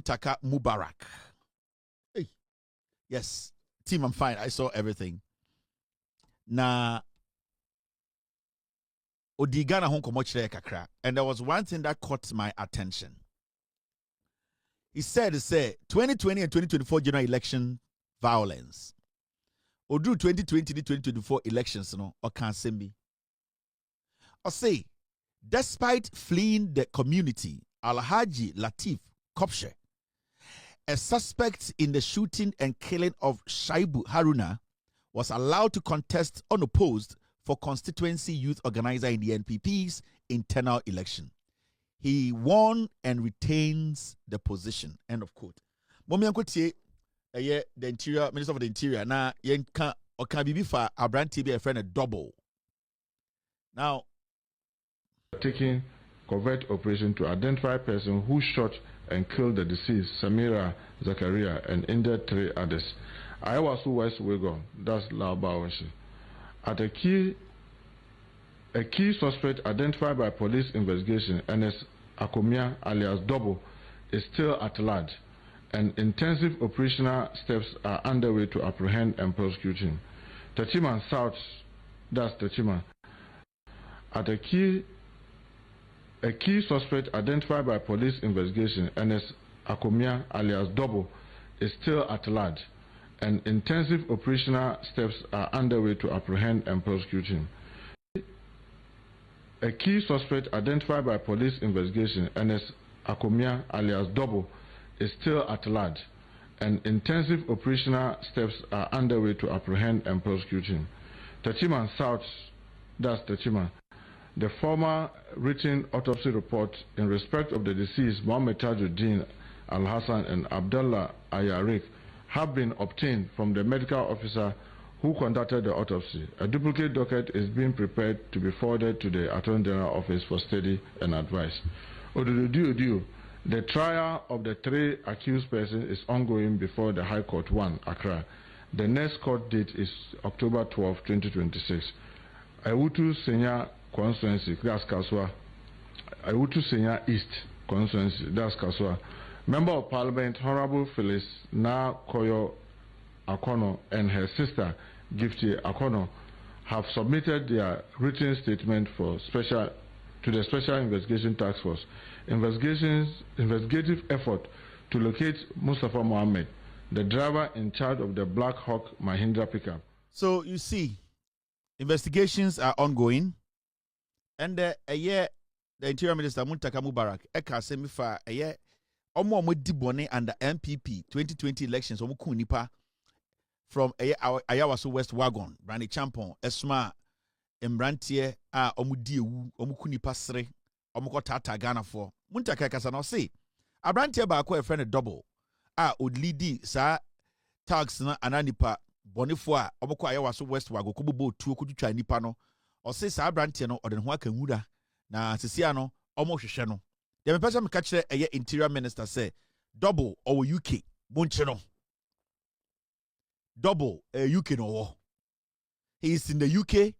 Muntaka Mubarak. Hey. Yes, team, I'm fine. I saw everything. Na Odigana Honkomochre kakra. And there was one thing that caught my attention. He said 2020 and 2024 general election violence. Odu 2020 to 2024 elections, no, or can't send me. Or say, despite fleeing the community, Alhaji Latif Kopshe, a suspect in the shooting and killing of Shaibu Haruna, was allowed to contest unopposed for constituency youth organizer in the NPP's internal election. He won and retains the position. End of quote. Momiankotie, the interior minister of the interior. Now, yenka okabibi fa abranti be a friend a double. Now, taking covert operation to identify person who shot and killed the deceased Samira Zakaria and injured 3 others. Ayawaso West Wagon, that's Laobawashi. At a key suspect identified by police investigation, Ernest Akomia alias Double, is still at large, and intensive operational steps are underway to apprehend and prosecute him. Tachiman South, that's Tachiman. At a key suspect identified by police investigation, Ernest Akomia alias Double, is still at large, and intensive operational steps are underway to apprehend and prosecute him. A key suspect identified by police investigation, Ernest Akomia alias Double, is still at large, and intensive operational steps are underway to apprehend and prosecute him. Tachiman South, that's Tachiman. The former written autopsy report in respect of the deceased Mohammed Tajuddin Al-Hassan and Abdullah Ayarik have been obtained from the medical officer who conducted the autopsy. A duplicate docket is being prepared to be forwarded to the Attorney General Office for study and advice. The trial of the 3 accused persons is ongoing before the High Court 1, Accra. The next court date is October 12, 2026. Awutu Senya Constituency, that's Kaswa. Awutu Senya East Constituency, that's Kaswa. Member of Parliament Honorable Phyllis Na Koyo Akono and her sister Gifty Akono have submitted their written statement to the Special Investigation Task Force. Investigative effort to locate Mustafa Mohammed, the driver in charge of the Black Hawk Mahindra pickup. So you see, investigations are ongoing, and the Interior Minister Muntaka Mubarak eka semifa omo dibone under MPP 2020 elections omo kunipa from Ayawaso West Wagon, Brandy Champon, Esma, Mbrantie, omu diewu, omu kunipa sre, omu ko tata Ghana for. Muntaka kasa no say, Abrantie ba ko a friend double, odlidi sa tags na ananipa bonifo a omu ko Ayawaso West Wagon ko bobo tuo ko twitwa nipa no, o say sa Abrantie no ode ho aka nwura na sesia no omu hwehwe no. The person catch the interior minister say double or UK bunche no. Double UK no. He is in the UK.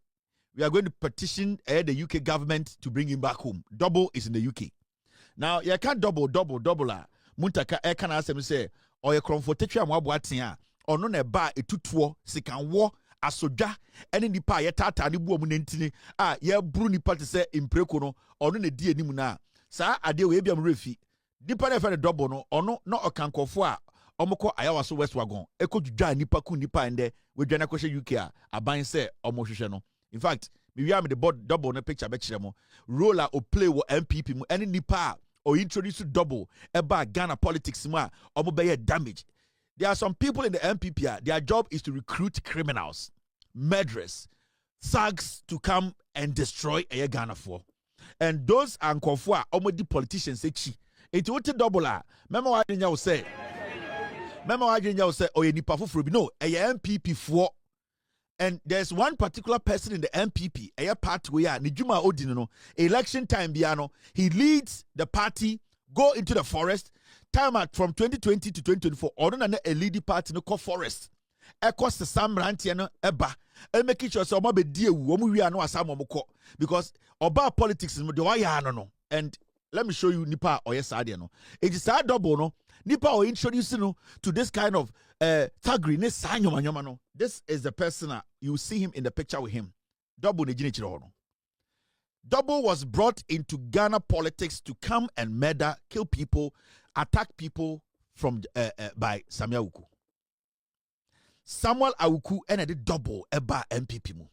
We are going to petition the UK government to bring him back home. Double is in the UK. Now you can't double. Muntaka can ask him say or you comfortation mwabuatia or no ne ba etutuo sikan wo asoja ene nipa ye tata ni bu omunentini ye bru nipa te say impreko no or no ne di anim na sa ade we biam refi nipa na fe double no ono no okankofo a omoko Ayawaso West Wagon ekojudwa nipa ku nipa ende we dwana kwhye UK a aban se omo hwehwe no. In fact me wi am the board double no picture be kire mo roller o play wo MPP mu ene nipa or introduce double eba Ghana politics mu a omo be damage. There are some people in the MPP their job is to recruit criminals, murderers, thugs to come and destroy Ghana for. And those are nkofo omodi politicians echi enti wote double memo wa denya wo say oye nipa foforo bi no MPP for. And there's one particular person in the MPP pathway ne djuma odin no election time bia no he leads the party go into the forest time at from 2020 to 2024 or na a leading party no call forest ekos the samrantie no eba e make sure say omo be die wu omo wi ano asam omo ko because oba politics no de why no and let me show you nipa or yes no. It is a double no. Nipa or introduce no to this kind of tagri ne sanyoma no. This is the person you see him in the picture with him. Double ne jini chiro no. Double was brought into Ghana politics to come and murder, kill people, attack people from by Samuel Awuku. Samuel Awuku and the double eba MPP mu.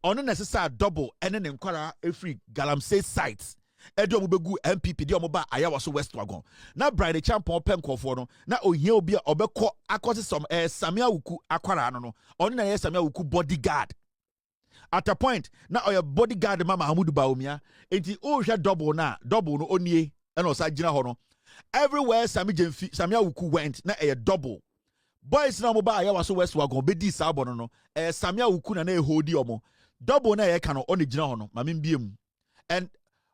Ono necessary double and then enquire every galamsey sites. Edo mubegu MPP di omoba Ayawaso West wagon. Na Brian Champon Penkofo no na ohia obi obekọ akosi some Samuel Awuku akwara no. Ono na Samuel Awuku bodyguard. At a point, now your bodyguard Mama Hamudu Baumia, enti ohwa double no onie and osa gina hono. Everywhere Samuel Awuku went, na a double. Boys na moba Ayawaso West wagon be di sabono no. Samuel Awuku na hodi omo. Double na kano oni gina hono, mamim biem. And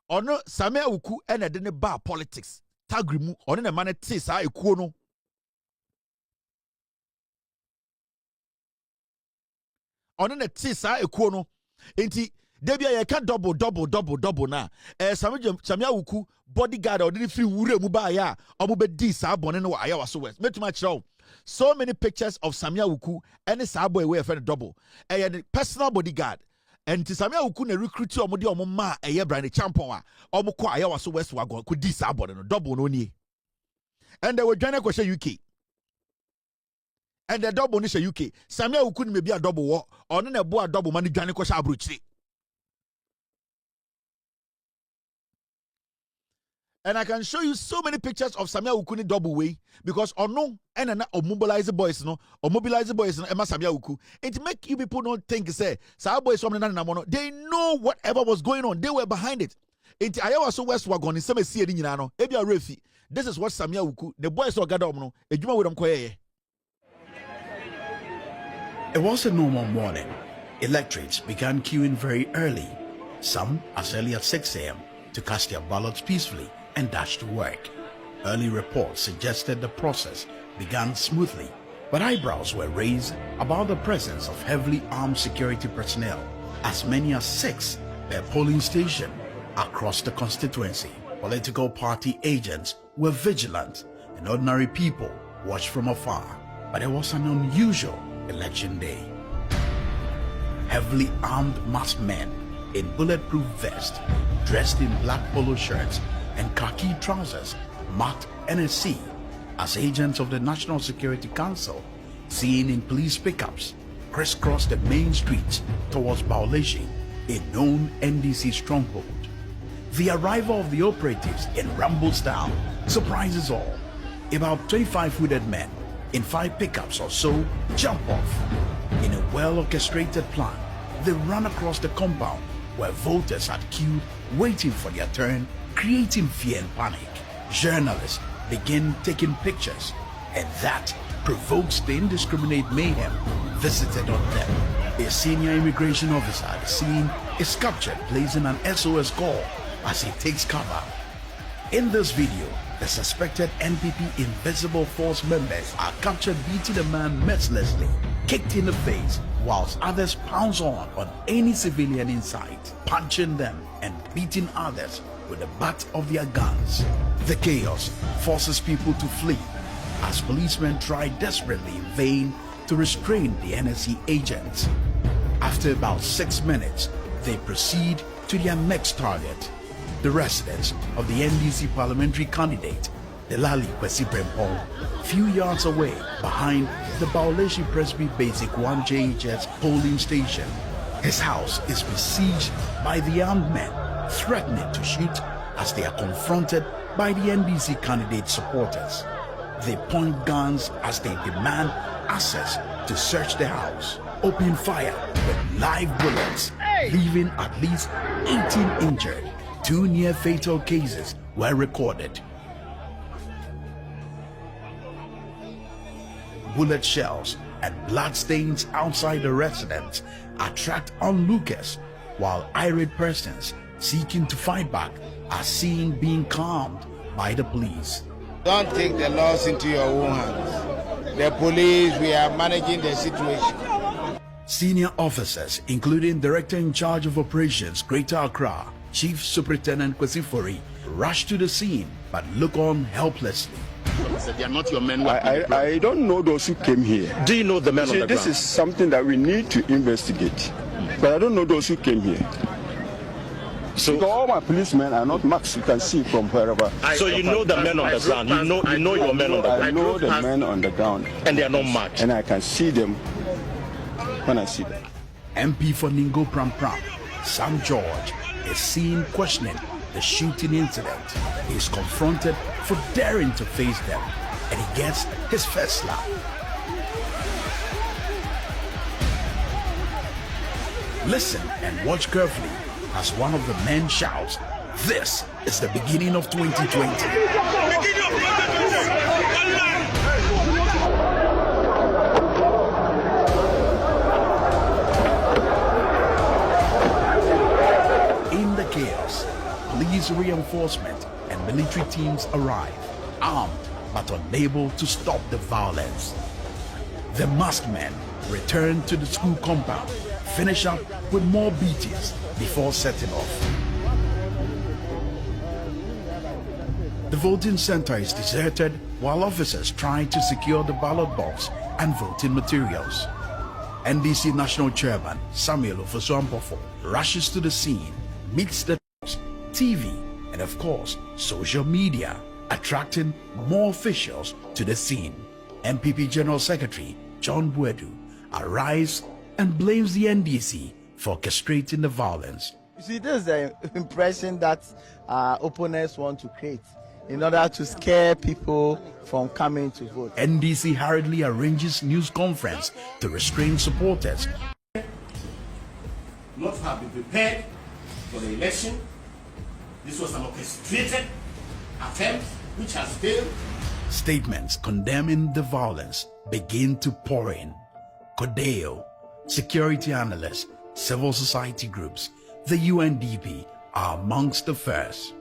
ono Samuel Awuku ene de ne ba politics. Tagrimu, ono ne mane te sa ekuo no. Ono ne te sa ekuo no. Enti debia ye can double na. Samuel Awuku bodyguard or didn't free wure mu ba ya omo be di sa bone no Ayawaso West. Metuma chiro. So many pictures of Samuel Awuku and sa boy we friend double. The personal bodyguard. And Samuel Awuku na recruit omo de omo ma Brian Champon a omo ko Ayawaso West wagon ko di sa bone no double no nie. And they were joining ko UK. And the double nisha UK. Samuel Awuku may be a double war or no boy double money joining ko sha abrochi. And I can show you so many pictures of Samuel Awuku double way because or no and mobilize the boys no or mobilize the boys no Emma Samuel Awuku. It make you people don't think say Samuel boys from the they know whatever was going on. They were behind it. Into Ayawaso West wagon in some see no ebia refi. This is what Samuel Awuku the boys were gather no ejuma with them koye. It was a normal morning. Electorates began queuing very early, some as early as 6 a.m. to cast their ballots peacefully and dash to work. Early reports suggested the process began smoothly, but eyebrows were raised about the presence of heavily armed security personnel, as many as 6 per polling station across the constituency. Political party agents were vigilant and ordinary people watched from afar, but it was an unusual election day. Heavily armed masked men in bulletproof vests, dressed in black polo shirts and khaki trousers, marked NSC as agents of the National Security Council, seen in police pickups, crisscrossed the main streets towards Bauleshi, a known NDC stronghold. The arrival of the operatives in Rambo style surprises all. About 25 hooded men in 5 pickups or so jump off. In a well-orchestrated plan, they run across the compound where voters had queued waiting for their turn, creating fear and panic. Journalists begin taking pictures, and that provokes the indiscriminate mayhem visited on them. A senior immigration officer at the scene is captured placing an SOS call as he takes cover. In this video, the suspected NPP Invisible Force members are captured beating a man mercilessly, kicked in the face, whilst others pounce on any civilian in sight, punching them and beating others with the butt of their guns. The chaos forces people to flee as policemen try desperately in vain to restrain the NSC agents. After about 6 minutes, they proceed to their next target, the residence of the NDC parliamentary candidate, Delali Kwesi Brempong, few yards away behind the Bauleshi Presby Basic 1 JHS polling station. His house is besieged by the armed men, threatening to shoot as they are confronted by the NDC candidate supporters. They point guns as they demand access to search the house, open fire with live bullets, leaving at least 18 injured. 2 near-fatal cases were recorded. Bullet shells and bloodstains outside the residence attract onlookers, while irate persons seeking to fight back are seen being calmed by the police. Don't take the laws into your own hands. The police, we are managing the situation. Senior officers, including Director in Charge of Operations Greater Accra, Chief Superintendent Kwesi Fori, rush to the scene but look on helplessly. They are not your men. I don't know those who came here. Do you know the men on the ground? This is something that we need to investigate. But I don't know those who came here. So because all my policemen are not marked. You can see from wherever. So you know the men on the ground. You know your men on the ground. I know the men on the ground. And they are not marked. And I can see them when I see them. MP for Ningo Pram Pram, Sam George, is seen questioning the shooting incident. He is confronted for daring to face them, and he gets his first slap. Listen and watch carefully as one of the men shouts, "This is the beginning of 2020. In the chaos, police reinforcement and military teams arrive, armed but unable to stop the violence. The masked men return to the school compound, finish up with more beatings before setting off. The voting center is deserted while officers try to secure the ballot box and voting materials. NDC National Chairman Samuel Ofosu-Ampofo rushes to the scene, meets the TV, and of course, social media, attracting more officials to the scene. MPP General Secretary John Buedu arrives and blames the NDC for orchestrating the violence. You see, this is the impression that opponents want to create in order to scare people from coming to vote. NDC hurriedly arranges news conference to restrain supporters. Not have been prepared for the election. This was an orchestrated attempt which has failed. Statements condemning the violence begin to pour in. Codeo, security analysts, civil society groups, the UNDP are amongst the first.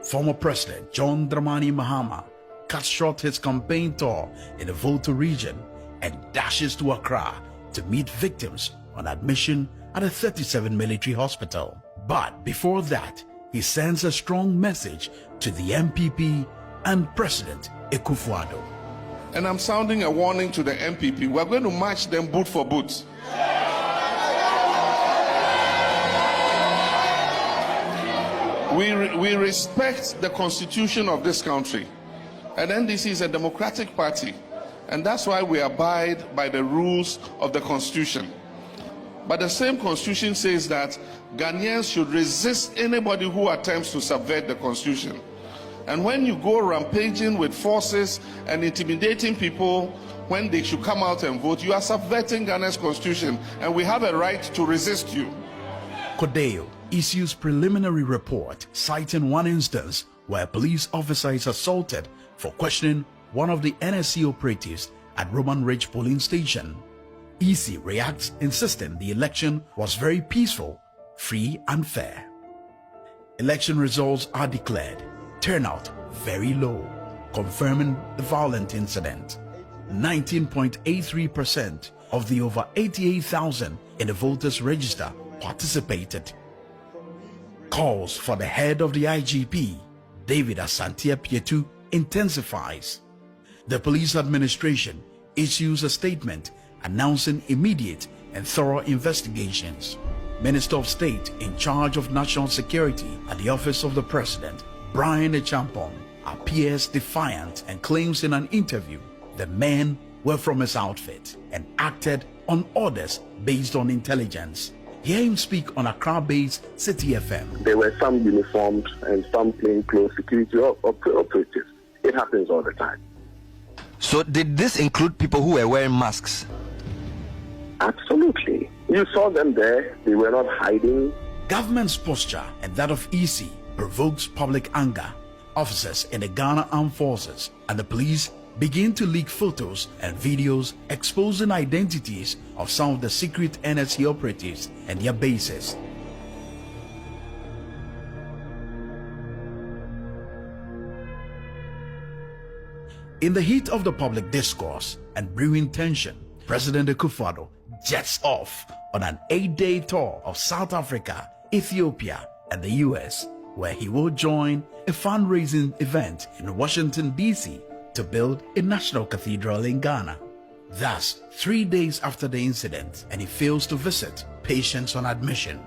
Former President John Dramani Mahama cuts short his campaign tour in the Volta region and dashes to Accra to meet victims on admission at a 37 military hospital. But before that, he sends a strong message to the MPP and President Akufo-Addo. And I'm sounding a warning to the MPP. We're going to match them boot for boot. We respect the constitution of this country. And NDC is a democratic party. And that's why we abide by the rules of the constitution. But the same constitution says that Ghanaians should resist anybody who attempts to subvert the constitution. And when you go rampaging with forces and intimidating people when they should come out and vote, you are subverting Ghana's constitution, and we have a right to resist you. Codeo issues preliminary report citing one instance where a police officer is assaulted for questioning one of the NSC operatives at Roman Ridge polling station. EC reacts, insisting the election was very peaceful, free and fair. Election results are declared. Turnout very low, confirming the violent incident. 19.83% of the over 88,000 in the voters register participated. Calls for the head of the IGP, David Asante Pietu, intensifies. The police administration issues a statement announcing immediate and thorough investigations. Minister of State in charge of national security at the office of the President, Brian Echampong, appears defiant and claims in an interview the men were from his outfit and acted on orders based on intelligence. Hear him speak on Accra-based City FM. There were some uniformed and some plainclothes security operatives. It happens all the time. So did this include people who were wearing masks? Absolutely. You saw them there. They were not hiding. Government's posture and that of EC provokes public anger. Officers in the Ghana Armed Forces and the police begin to leak photos and videos exposing identities of some of the secret NSC operatives and their bases. In the heat of the public discourse and brewing tension, President Akufo-Addo jets off on an 8-day tour of South Africa, Ethiopia, and the US. where he will join a fundraising event in Washington, D.C. to build a national cathedral in Ghana. Thus, 3 days after the incident, and he fails to visit patients on admission.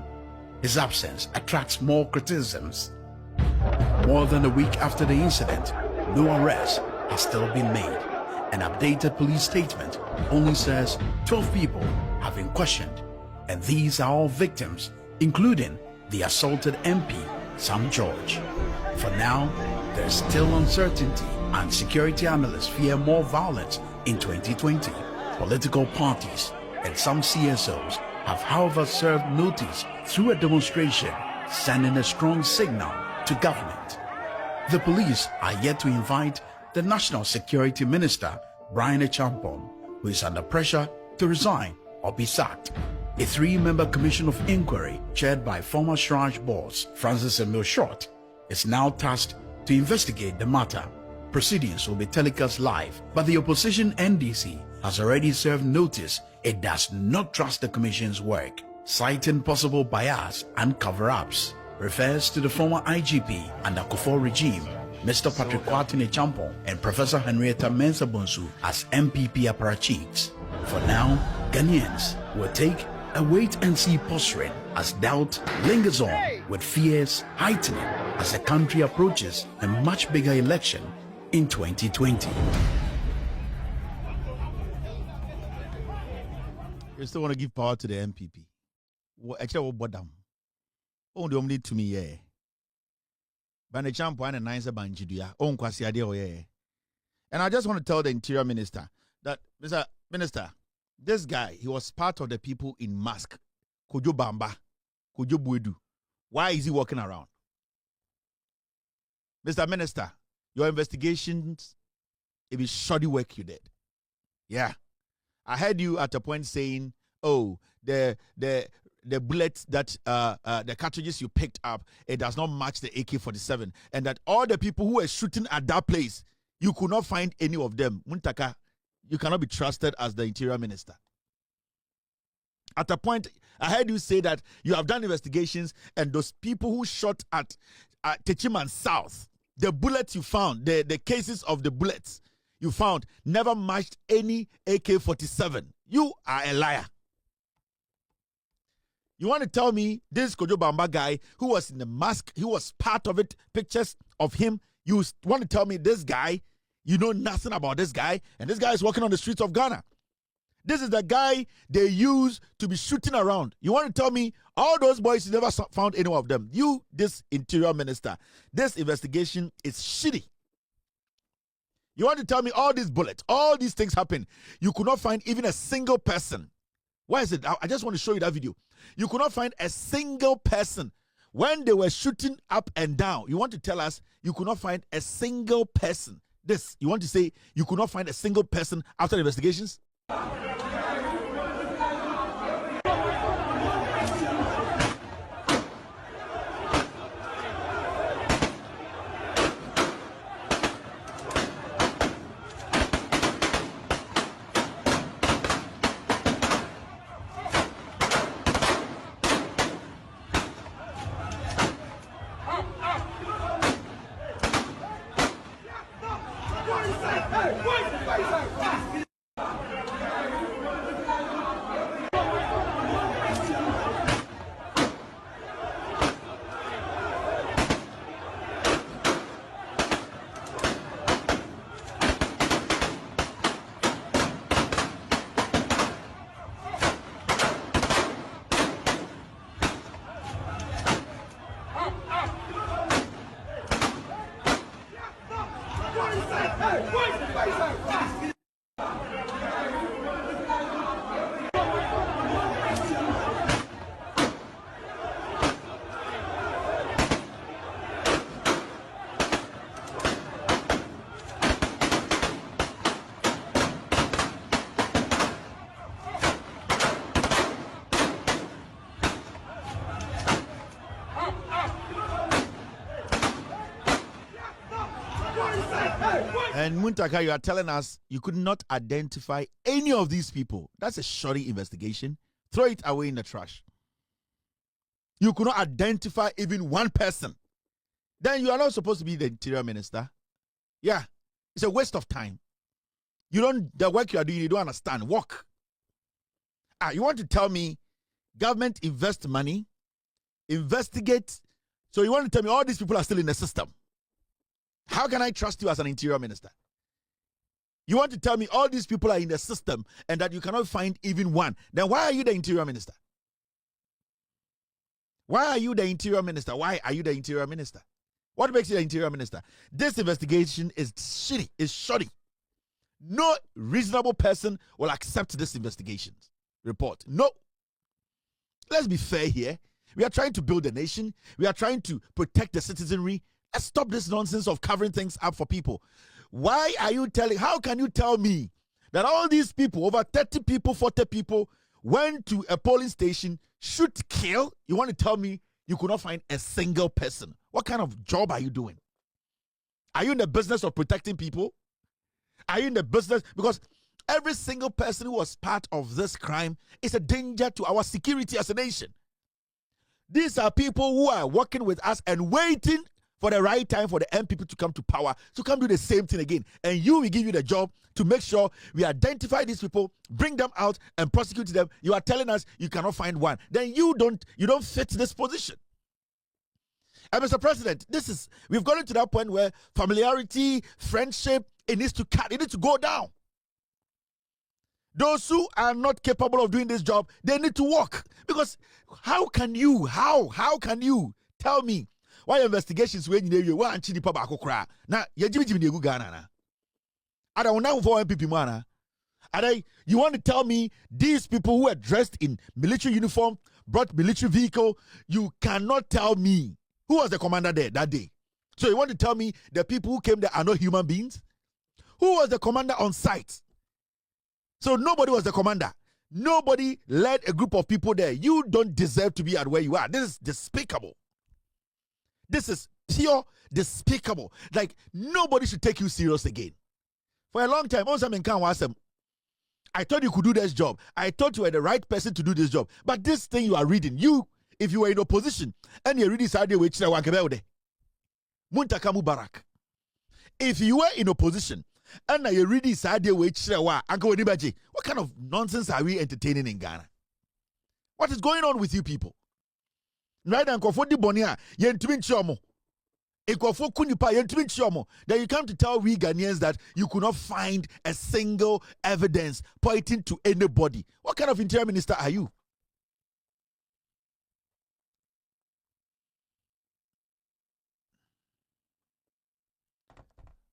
His absence attracts more criticisms. More than a week after the incident, no arrest has still been made. An updated police statement only says 12 people have been questioned, and these are all victims, including the assaulted MP, Sam George. For now, there is still uncertainty, and security analysts fear more violence in 2020. Political parties and some CSOs have, however, served notice through a demonstration, sending a strong signal to government. The police are yet to invite the National Security Minister, Brian Achampong, who is under pressure to resign or be sacked. A 3-member commission of inquiry chaired by former Shraj boss Francis Emil Short is now tasked to investigate the matter. Proceedings will be telecast live, but the opposition NDC has already served notice it does not trust the commission's work, citing possible bias and cover-ups. Refers to the former IGP under Kufuor regime, Mr. Patrick Kwatine Champong, and Professor Henrietta Mensah Bonsu as MPP apparatchiks. For now, Ghanaians will take a wait-and-see posturing as doubt lingers on, with fears heightening as the country approaches a much bigger election in 2020. You still want to give power to the MPP? Actually, what bottom? Oh, the only to me, yeah. But the champion and nice banjidia. Oh, kwasi ade oh yeah. And I just want to tell the Interior Minister that, Mr. Minister, this guy, he was part of the people in mask. Kojo Bamba, Kojo Buedu. Why is he walking around? Mr. Minister, your investigations, it is shoddy work you did. Yeah. I heard you at a point saying, oh, the bullets that, the cartridges you picked up, it does not match the AK-47. And that all the people who were shooting at that place, you could not find any of them. Muntaka, you cannot be trusted as the Interior Minister. At a point, I heard you say that you have done investigations and those people who shot at Techiman South, the bullets you found, the cases of the bullets you found never matched any AK-47. You are a liar. You want to tell me this Kojo Bamba guy who was in the mask, he was part of it, pictures of him, you want to tell me this guy, you know nothing about this guy, and this guy is walking on the streets of Ghana. This is the guy they use to be shooting around. You want to tell me all those boys, you never found any of them. You, this Interior Minister, this investigation is shitty. You want to tell me all these bullets, all these things happen. You could not find even a single person. Why is it? I just want to show you that video. You could not find a single person. When they were shooting up and down, you want to tell us you could not find a single person. This, you want to say you could not find a single person after the investigations? And Muntaka, you are telling us you could not identify any of these people. That's a shoddy investigation. Throw it away in the trash. You could not identify even one person. then you are not supposed to be the interior minister. Yeah, it's a waste of time. The work you are doing, you don't understand. Work. You want to tell me government invest money, investigate, so you want to tell me all these people are still in the system? How can I trust you as an interior minister? You want to tell me all these people are in the system and that you cannot find even one? Then why are you the interior minister? Why are you the interior minister? Why are you the interior minister? What makes you the interior minister? This investigation is shitty, is shoddy. No reasonable person will accept this investigation report. No. Let's be fair here. We are trying to build a nation. We are trying to protect the citizenry. Let's stop this nonsense of covering things up for people. How can you tell me that all these people, over 30 people, 40 people, went to a polling station, shoot, kill? You want to tell me you could not find a single person? What kind of job are you doing? Are you in the business of protecting people? Are you in the business? Because every single person who was part of this crime is a danger to our security as a nation. These are people who are working with us and waiting for the right time for the MPP to come to power, to come do the same thing again. And we give you the job to make sure we identify these people, bring them out and prosecute them. You are telling us you cannot find one. Then you don't fit this position. And Mr. President, we've gotten to that point where familiarity, friendship, it needs to cut. It needs to go down. Those who are not capable of doing this job, they need to walk. Because how can you tell me why investigations when you want to cry? Now, you Ghana. I don't know for MPP mana. You want to tell me these people who are dressed in military uniform, brought military vehicle, you cannot tell me who was the commander there that day. So you want to tell me the people who came there are not human beings? Who was the commander on site? So nobody was the commander. Nobody led a group of people there. You don't deserve to be at where you are. This is despicable. This is pure despicable. Like, nobody should take you serious again. For a long time, I thought you could do this job. I thought you were the right person to do this job. But this thing you are reading, if you were in opposition, and you're reading Saturday, Muntaka Mubarak. If you were in opposition, and you're reading Saturday, what kind of nonsense are we entertaining in Ghana? What is going on with you people? Right now, then you come to tell we Ghanaians that you could not find a single evidence pointing to anybody. What kind of interior minister are you?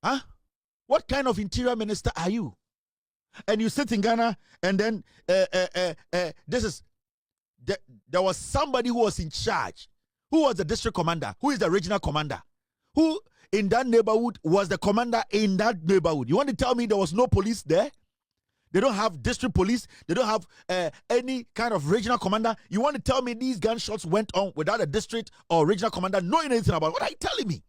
Huh? What kind of interior minister are you? And you sit in Ghana and then there was somebody who was in charge. Who was the district commander? Who is the regional commander? Who in that neighborhood was the commander in that neighborhood? You want to tell me there was no police there? They don't have district police. They don't have any kind of regional commander. You want to tell me these gunshots went on without a district or regional commander knowing anything about it? What are you telling me?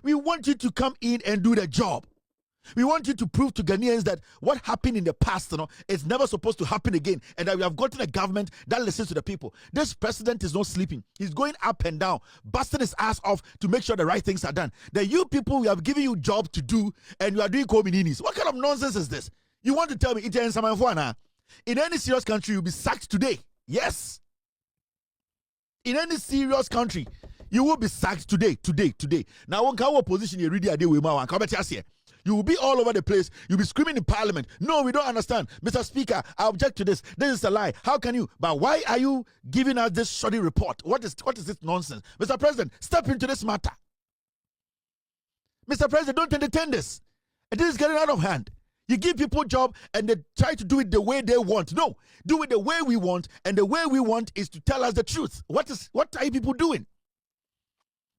We want you to come in and do the job. We want you to prove to Ghanaians that what happened in the past, is never supposed to happen again, and that we have gotten a government that listens to the people. This president is not sleeping. He's going up and down, busting his ass off to make sure the right things are done. That you people, we have given you job to do, and you are doing communities. What kind of nonsense is this? You want to tell me in any serious country you'll be sacked today? Yes. In any serious country, you will be sacked today. Now, one kind of position you read you will be all over the place. You'll be screaming in parliament. No, we don't understand. Mr. Speaker, I object to this. This is a lie. How can you? But why are you giving us this shoddy report? What is this nonsense? Mr. President, step into this matter. Mr. President, don't entertain this. It is getting out of hand. You give people job and they try to do it the way they want. No, do it the way we want, and the way we want is to tell us the truth. What are you people doing?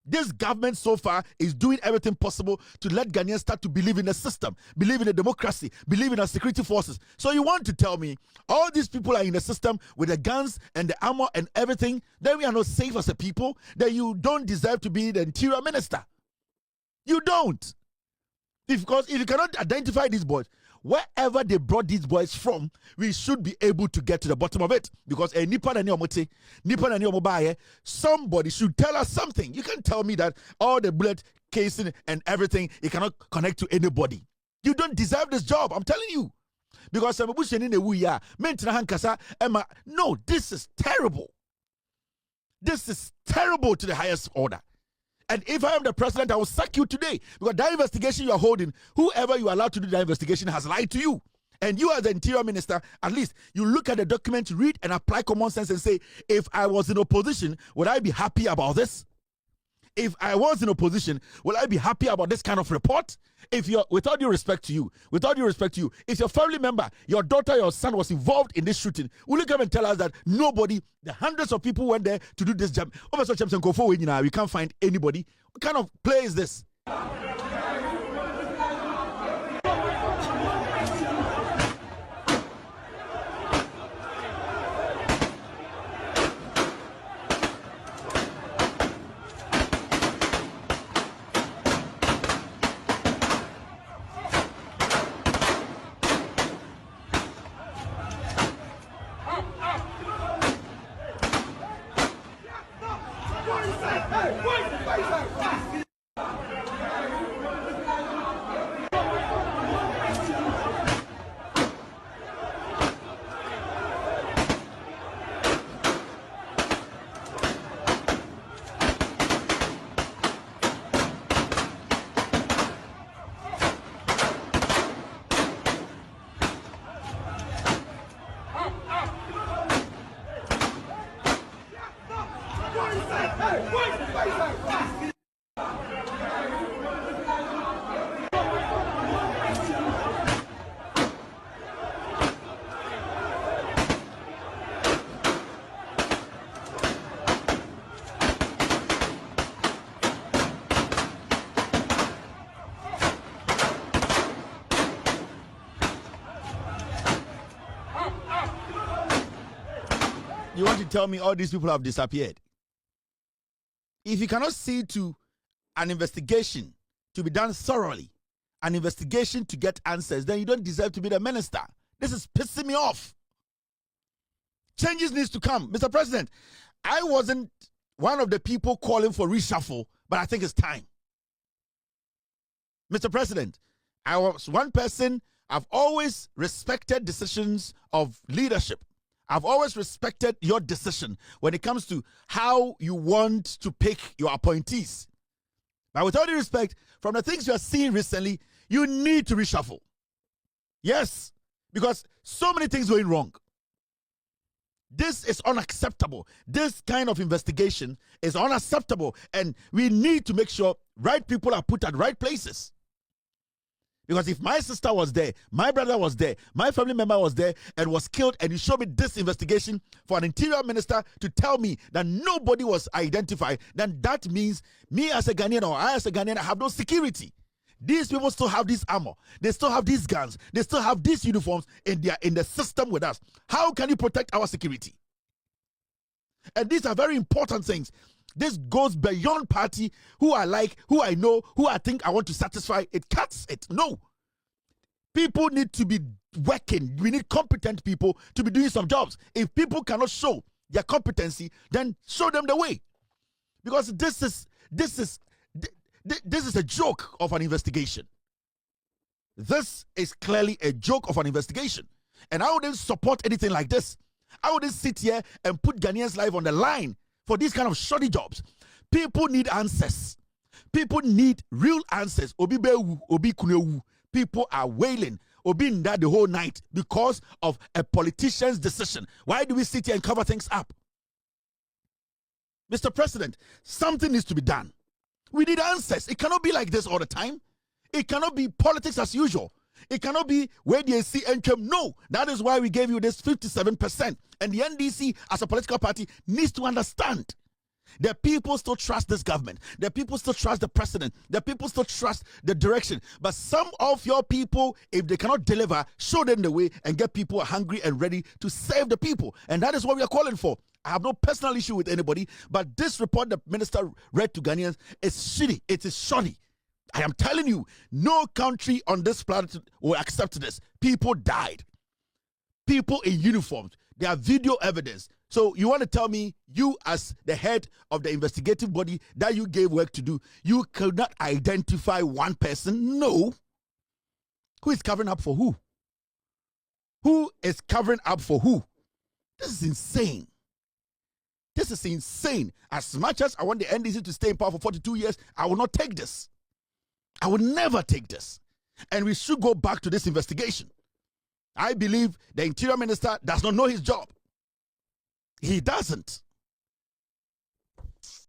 This government so far is doing everything possible to let Ghanaians start to believe in the system, believe in the democracy, believe in our security forces. So you want to tell me all these people are in the system with the guns and the armor and everything, then we are not safe as a people, then you don't deserve to be the interior minister. You don't. Because if you cannot identify these boys, wherever they brought these boys from, we should be able to get to the bottom of it. Because somebody should tell us something. You can't tell me that all the bullet casing and everything, it cannot connect to anybody. You don't deserve this job, I'm telling you. Because no, this is terrible. This is terrible to the highest order. And if I am the president, I will sack you today. Because that investigation you are holding, whoever you are allowed to do that investigation has lied to you. And you as the interior minister, at least you look at the document, read and apply common sense and say, if I was in opposition, would I be happy about this? If I was in opposition, will I be happy about this kind of report? If you're, with all due respect to you, if your family member, your daughter, your son was involved in this shooting, will you come and tell us that nobody, the hundreds of people went there to do this job? We can't find anybody. What kind of play is this? You want to tell me all these people have disappeared? If you cannot see to an investigation to be done thoroughly, an investigation to get answers, then you don't deserve to be the minister. This is pissing me off. Changes needs to come. Mr. President, I wasn't one of the people calling for reshuffle, but I think it's time. Mr. President, I was one person. I've always respected decisions of leadership. I've always respected your decision when it comes to how you want to pick your appointees. But with all due respect, from the things you are seeing recently, you need to reshuffle. Yes, because so many things going wrong. This is unacceptable. This kind of investigation is unacceptable, and we need to make sure right people are put at right places. Because if my sister was there, my brother was there, my family member was there and was killed, and you show me this investigation for an interior minister to tell me that nobody was identified, then that means me as a Ghanaian or I as a Ghanaian have no security. These people still have this armor. They still have these guns. They still have these uniforms in the system with us. How can you protect our security? And these are very important things. This goes beyond party, who I like, who I know, who I think I want to satisfy. It cuts it. No. People need to be working. We need competent people to be doing some jobs. If people cannot show their competency, then show them the way. Because this is a joke of an investigation. This is clearly a joke of an investigation. And I wouldn't support anything like this. I wouldn't sit here and put Ghanaians' life on the line for these kind of shoddy jobs. People need answers. People need real answers. Obi bewu, obi kunewu. People are wailing. Obi nda the whole night because of a politician's decision. Why do we sit here and cover things up? Mr. President, something needs to be done. We need answers. It cannot be like this all the time. It cannot be politics as usual. It cannot be where the AC came. No, that is why we gave you this 57%. And the NDC as a political party needs to understand that people still trust this government. That people still trust the president. That people still trust the direction. But some of your people, if they cannot deliver, show them the way and get people hungry and ready to save the people. And that is what we are calling for. I have no personal issue with anybody, but this report the minister read to Ghanaians is shitty. It is shoddy. I am telling you, no country on this planet will accept this. People died. People in uniforms. There are video evidence. So you want to tell me, you as the head of the investigative body that you gave work to do, you could not identify one person? No. Who is covering up for who? Who is covering up for who? This is insane. This is insane. As much as I want the NDC to stay in power for 42 years, I will not take this. I will never take this. And we should go back to this investigation. I believe the Interior Minister does not know his job. He doesn't.